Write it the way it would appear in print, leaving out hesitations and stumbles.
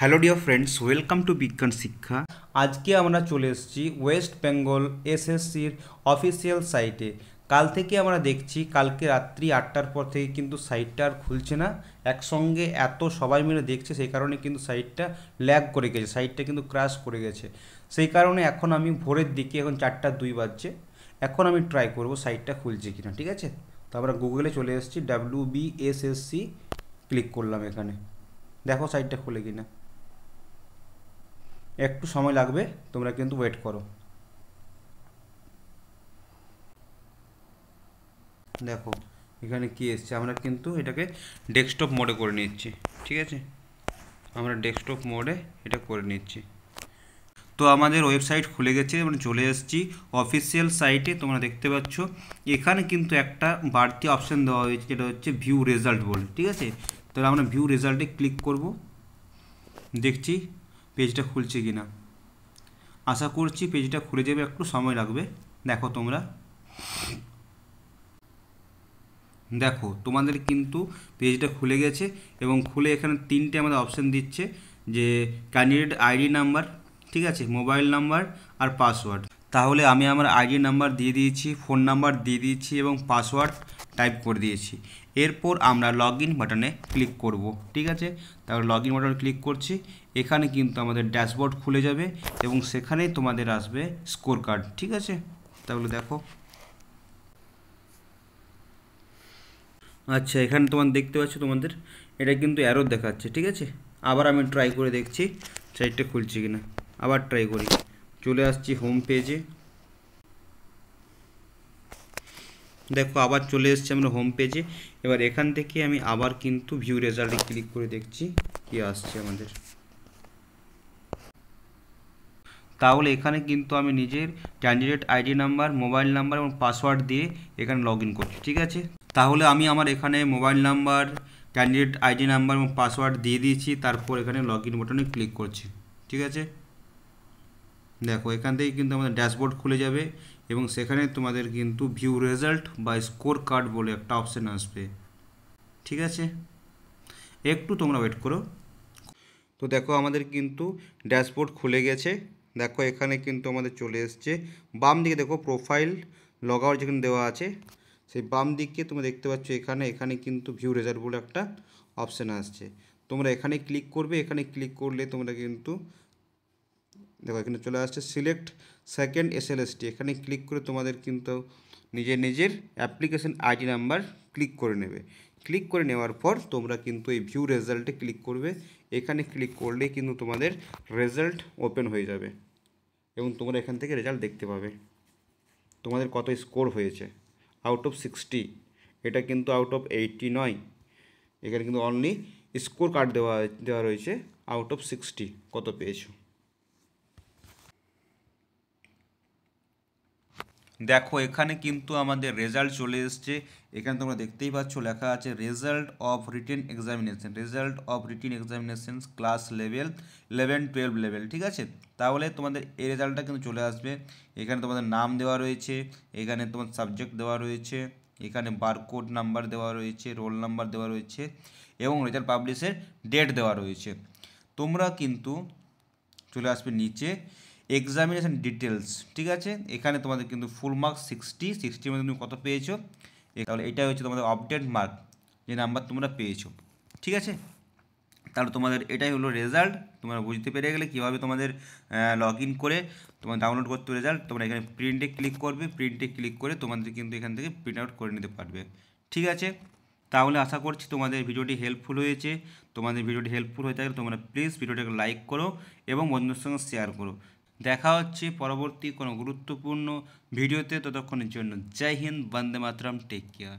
Hello dear friends, welcome to বিজ্ঞান শিক্ষা। আজকে আমরা চলে এসেছি ওয়েস্ট বেঙ্গল এসএসসির অফিসিয়াল সাইটে। কাল থেকে আমরা দেখছি কালকে রাত্রি 8টার পর থেকে কিন্তু সাইটটা আর খুলছে না। একসঙ্গে এত সবাই মিলে দেখছে, সেই কারণে কিন্তু সাইটটা ল্যাগ করে গেছে, সাইটটা কিন্তু ক্র্যাশ করে গেছে। সেই কারণে এখন আমি ভোরের দিকে, এখন 4:02 বাজছে, এখন আমি ট্রাই করব সাইটটা খুলছে কিনা। ঠিক আছে, তো আমরা গুগলে চলে এসেছি, WBSSC ক্লিক করলাম। এখানে দেখো সাইটটা খুলে কিনা। একটু সময় লাগবে, তোমরা কিন্তু ওয়েট করো। দেখো এখানে কি এসছে, আমরা কিন্তু এটাকে ডেস্কটপ মোডে করে নিচ্ছি। ঠিক আছে, আমরা ডেস্কটপ মোডে এটা করে নিচ্ছি। তো আমাদের ওয়েবসাইট খুলে গেছে, আমরা চলে এসেছি অফিসিয়াল সাইটে। তোমরা দেখতে পাচ্ছ এখানে কিন্তু একটা বাড়তি অপশান দেওয়া হয়েছে, যেটা হচ্ছে ভিউ রেজাল্ট বলে। ঠিক আছে, তাহলে আমরা ভিউ রেজাল্টে ক্লিক করব। দেখছি পেজটা খুলছে কিনা। আশা করছি পেজটা খুলে যাবে, একটু সময় লাগবে। দেখো তোমরা, দেখো তোমাদের কিন্তু পেজটা খুলে গেছে, এবং খুলে এখানে 3টে আমাদের অপশান দিচ্ছে, যে ক্যান্ডিডেট আইডি নাম্বার, ঠিক আছে, মোবাইল নাম্বার আর পাসওয়ার্ড। তাহলে আমি আমার আইডি নাম্বার দিয়ে দিয়েছি, ফোন নাম্বার দিয়ে দিয়েছি এবং পাসওয়ার্ড টাইপ করে দিয়েছি। এরপর আমরা লগ ইন বাটনে ক্লিক করব। ঠিক আছে, তাহলে লগ ইন বাটনে ক্লিক করছি। এখানে কিন্তু আমাদের ড্যাশবোর্ড খুলে যাবে এবং সেখানেই তোমাদের আসবে স্কোর কার্ড। ঠিক আছে, তাহলে দেখো, আচ্ছা এখানে তোমার দেখতে পাচ্ছ, তোমাদের এটা কিন্তু অ্যারো দেখাচ্ছে। ঠিক আছে, আবার আমি ট্রাই করে দেখছি সাইটটা খুলছে কিনা। আবার ট্রাই করি, চলে আসছি হোম পেজে। দেখো আবার চলে এসেছি আমরা হোম পেজে। এবার এখান থেকে আমি আবার কিন্তু ভিউ রেজাল্টে ক্লিক করে দেখছি কি আসছে আমাদের। তাহলে এখানে কিন্তু আমি নিজের candidate ID number, mobile number এবং পাসওয়ার্ড দিয়ে এখানে লগ ইন করছি। ঠিক আছে, তাহলে আমি আমার এখানে mobile number, candidate ID number এবং পাসওয়ার্ড দিয়ে দিয়েছি। তারপর এখানে লগ ইন বাটনে ক্লিক করছি। ঠিক আছে, দেখো এখান থেকে কিন্তু আমাদের ড্যাশবোর্ড খুলে যাবে এবং সেখানে তোমাদের কিন্তু ভিউ রেজাল্ট বা স্কোর কার্ড বলে একটা অপশান আসবে। ঠিক আছে, একটু তোমরা ওয়েট করো। তো দেখো আমাদের কিন্তু ড্যাশবোর্ড খুলে গেছে। দেখো এখানে কিন্তু আমাদের চলে এসছে। বাম দিকে দেখো প্রোফাইল লগ আউট যেখানে দেওয়া আছে, সেই বাম দিকে তোমরা দেখতে পাচ্ছ এখানে কিন্তু ভিউ রেজাল্ট বলে একটা অপশান আসছে। তোমরা এখানে ক্লিক করবে। এখানে ক্লিক করলে তোমরা কিন্তু দেখো এখানে চলে আসছে সিলেক্ট সেকেন্ড SLST। এখানে ক্লিক করে তোমাদের কিন্তু নিজের অ্যাপ্লিকেশন আইডি নাম্বার ক্লিক করে নেবে। ক্লিক করে নেওয়ার পর তোমরা কিন্তু এই ভিউ রেজাল্টে ক্লিক করবে। এখানে ক্লিক করলে কিন্তু তোমাদের রেজাল্ট ওপেন হয়ে যাবে এবং তোমরা এখান থেকে রেজাল্ট দেখতে পাবে তোমাদের কত স্কোর হয়েছে। আউট অফ 60, এটা কিন্তু আউট অফ 80 নয়। এখানে কিন্তু অনলি স্কোর কার্ড দেওয়া রয়েছে, আউট অফ 60 কত পেয়েছো। দেখো এখানে কিন্তু আমাদের রেজাল্ট চলে এসছে। এখানে তোমরা দেখতেই পাচ্ছ লেখা আছে result of written examination, result of written examination class level 11-12 level. ঠিক আছে, তাহলে তোমাদের এই রেজাল্টটা কিন্তু চলে আসবে। এখানে তোমাদের নাম দেওয়া রয়েছে, এখানে তোমার সাবজেক্ট দেওয়া রয়েছে, এখানে বারকোড নাম্বার দেওয়া রয়েছে, রোল নাম্বার দেওয়া রয়েছে এবং রেজাল্ট পাবলিশের ডেট দেওয়া রয়েছে। তোমরা কিন্তু চলে আসবে নিচে এক্সামিনেশান ডিটেলস। ঠিক আছে, এখানে তোমাদের কিন্তু ফুল মার্কস 60-60 মধ্যে তুমি কত পেয়েছো, তাহলে এটা হচ্ছে তোমাদের আপডেট মার্ক, যে নাম্বার তোমরা পেয়েছো। ঠিক আছে, তাহলে তোমাদের এটাই হলো রেজাল্ট। তোমরা বুঝতে পেরে গেলে কীভাবে তোমাদের লগ ইন করে তোমার ডাউনলোড করতে রেজাল্ট। তোমরা এখানে প্রিন্টে ক্লিক করবে, প্রিন্টে ক্লিক করে তোমাদের কিন্তু এখান থেকে প্রিন্ট আউট করে নিতে পারবে। ঠিক আছে, তাহলে আশা করছি তোমাদের ভিডিওটি হেল্পফুল হয়েছে। তোমাদের ভিডিওটি হেল্পফুল হয়ে থাকলে তোমরা প্লিজ ভিডিওটাকে লাইক করো এবং বন্ধুদের সঙ্গে শেয়ার করো। দেখা হচ্ছে পরবর্তী কোনো গুরুত্বপূর্ণ ভিডিওতে। ততক্ষণের জন্য জয় হিন্দ, বন্দে মাতরম, টেক কেয়ার।